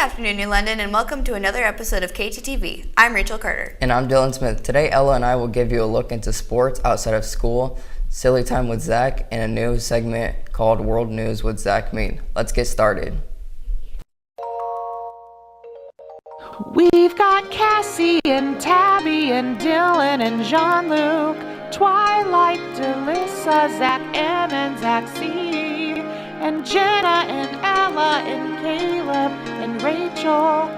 afternoon, New London, and welcome to another episode of KTTV. I'm Rachel Carter. And I'm Dylan Smith. Today, Ella and I will give you a look into sports outside of school, Silly Time with Zach, and a new segment called World News with Zach Mead. Let's get started. We've got Cassie and Tabby and Dylan and Jean-Luc, Twilight, Delissa, Zach M and Zach C, and Jenna and Ella and Caleb and Rachel,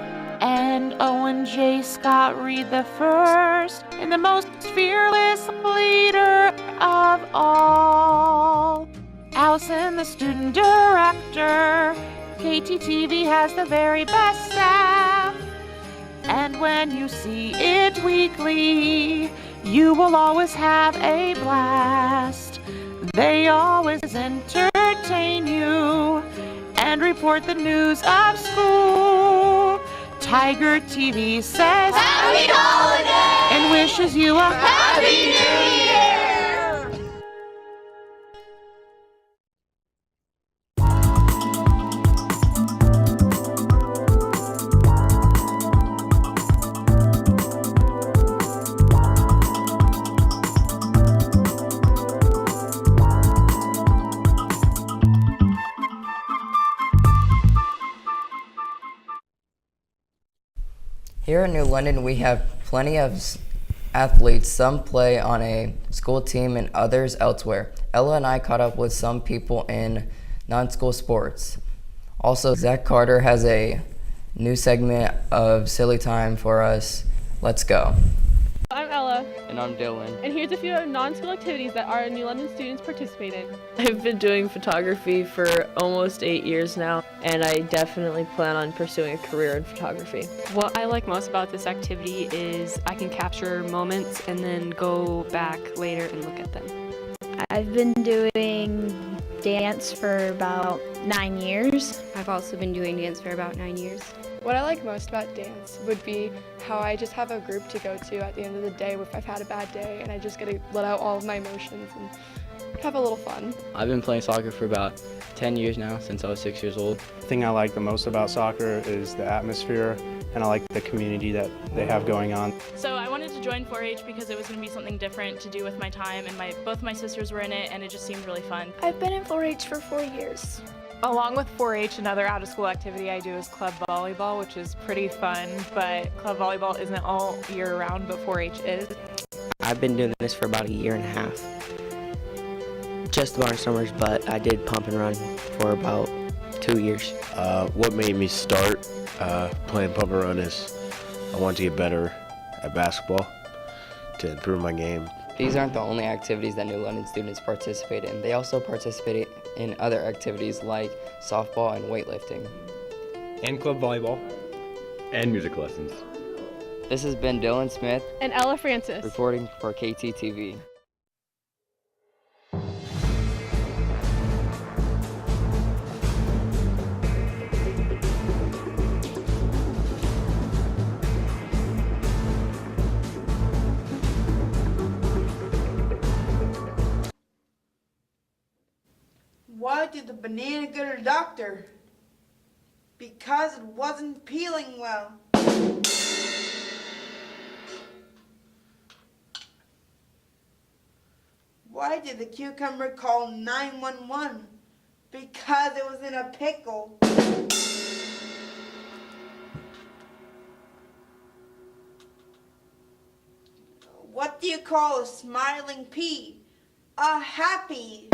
and Owen J. Scott Reed the first, and the most fearless leader of all, Allison the student director. KTTV has the very best staff, and when you see it weekly, you will always have a blast. They always entertain you and report the news of school. Tiger TV says Happy Holidays and wishes you a Happy New Year. Here in New London, we have plenty of athletes. Some play on a school team and others elsewhere. Ella and I caught up with some people in non-school sports. Also, Zach Carter has a new segment of Silly Time for us. Let's go. I'm Ella. And I'm Dylan. And here's a few non-school activities that our New London students participate in. I've been doing photography for almost 8 years now, and I definitely plan on pursuing a career in photography. What I like most about this activity is I can capture moments and then go back later and look at them. I've been doing dance for about 9 years. I've also been doing dance for about 9 years. What I like most about dance would be how I just have a group to go to at the end of the day if I've had a bad day, and I just get to let out all of my emotions and have a little fun. I've been playing soccer for about 10 years now, since I was 6 years old. The thing I like the most about soccer is the atmosphere, and I like the community that they have going on. So I wanted to join 4-H because it was going to be something different to do with my time, and both my sisters were in it, and it just seemed really fun. I've been in 4-H for 4 years. Along with 4-H, another out-of-school activity I do is club volleyball, which is pretty fun, but club volleyball isn't all year round, but 4-H is. I've been doing this for about a year and a half. Just about in summers, but I did pump and run for about 2 years. What made me start playing pump and run is I wanted to get better at basketball to improve my game. These aren't the only activities that New London students participate in. They also participate in other activities like softball and weightlifting. And club volleyball. And music lessons. This has been Dylan Smith and Ella Francis reporting for KTTV. Why did the banana go to the doctor? Because it wasn't peeling well. Why did the cucumber call 911? Because it was in a pickle. What do you call a smiling pea? A happy.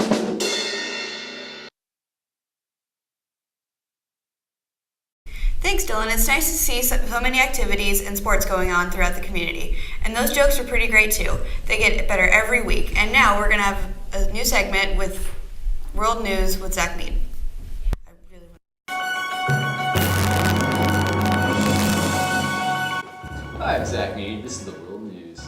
Thanks, Dylan. It's nice to see so many activities and sports going on throughout the community. And those jokes are pretty great too. They get better every week. And now we're going to have a new segment with World News with Zach Mead. Hi, I'm Zach Mead. This is the World News.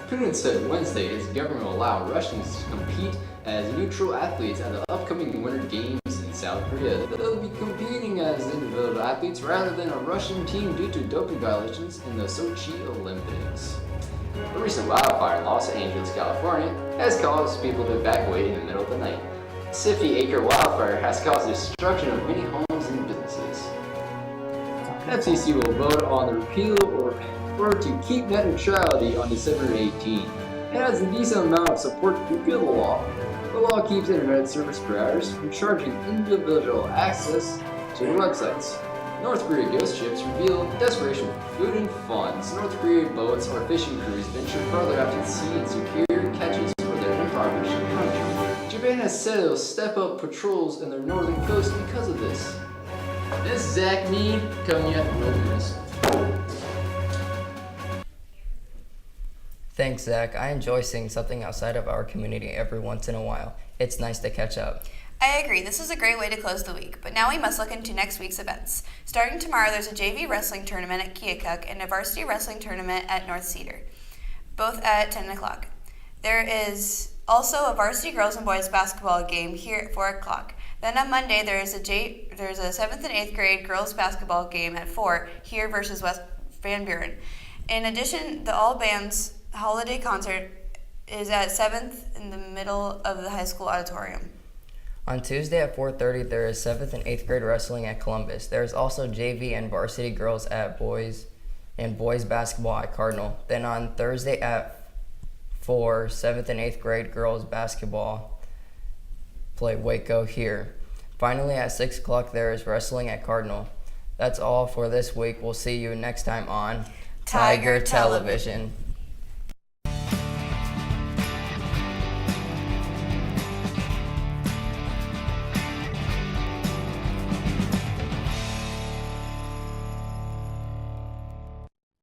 Putin said Wednesday his government will allow Russians to compete as neutral athletes at the upcoming Winter Games in South Korea. They'll be competing as individual athletes rather than a Russian team due to doping violations in the Sochi Olympics. A recent wildfire in Los Angeles, California has caused people to evacuate in the middle of the night. 50-acre wildfire has caused destruction of many homes and businesses. FCC will vote on the repeal or to keep net neutrality on December 18. It has a decent amount of support to repeal the law. The law keeps internet service providers from charging individual access to their websites. North Korea ghost ships reveal desperation for food and funds. North Korea boats or fishing crews venture farther out to sea and secure catches for their impoverished country. Japan has said it will step up patrols in their northern coast because of this. This is Zach Mead coming at World News. Thanks, Zach. I enjoy seeing something outside of our community every once in a while. It's nice to catch up. I agree, this is a great way to close the week, but now we must look into next week's events. Starting tomorrow, there's a JV wrestling tournament at Keokuk and a varsity wrestling tournament at North Cedar, both at 10 o'clock. There is also a varsity girls and boys basketball game here at 4 o'clock. Then on Monday, there's a 7th and 8th grade girls basketball game at 4 here versus West Van Buren. In addition, the all bands holiday concert is at 7th in the middle of the high school auditorium. On Tuesday at 4:30, there is 7th and 8th grade wrestling at Columbus. There is also JV and varsity girls at boys and boys basketball at Cardinal. Then on Thursday at 4, 7th and 8th grade girls basketball play Waco here. Finally, at 6 o'clock, there is wrestling at Cardinal. That's all for this week. We'll see you next time on Tiger Television.